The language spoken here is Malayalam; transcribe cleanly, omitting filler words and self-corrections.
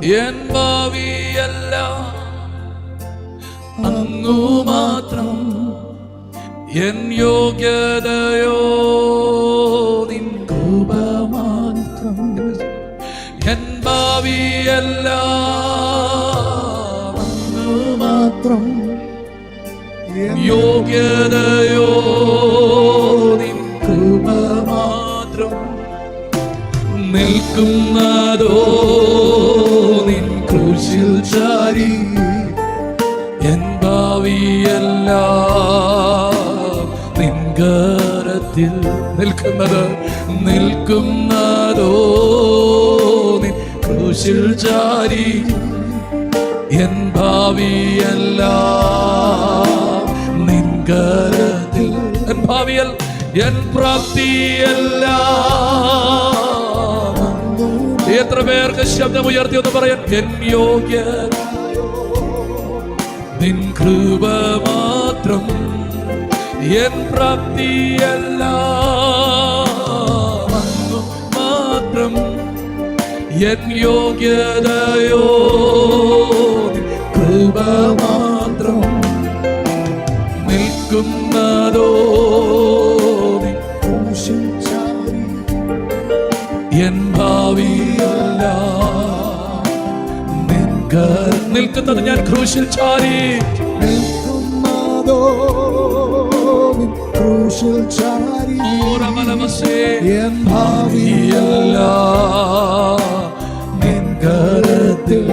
എൻ ഭാവിയല്ല അങ്ങു മാത്രം, എൻ യോഗ്യതയോ നിൻ കൃപ മാത്രം. എൻ ഭാവിയല്ല അങ്ങു മാത്രം, യോഗ്യതയോ നിൻ കൃപ മാത്രം. നിൽക്കുന്നതോ നിൻ ക്രൂശിൽ ചാരി, എൻ ഭാവിയല്ല നിൻ കരത്തിൽ. നിൽക്കുന്നതോ നിൻ ക്രൂശിൽ ചാരി, എൻ ഭാവിയല്ല നിൻ കരത്തിൽ. N ഭാവിയൽ N പ്രാപ്തിയല്ല. എത്ര പേർക്ക് ശബ്ദം ഉയർത്തി ഒന്ന് പറയാൻ, എൻ യോഗ്യ നിൻ കൃപ മാത്രം, എൻ പ്രാപ്തിയല്ല മാത്രം, എൻ യോഗ്യതയോ കൃപ മാത്രം. നിൽക്കുന്നതോ എൻ ഭാവിയല്ല നിൽക്കുന്നത് ഞാൻ ക്രൂശിൽ ചാരി. നിൽക്കുന്നതോ നിൻ ക്രൂശിൽ ചാരി, എൻ ഭാവിയല്ല നിൻ കരത്തിൽ.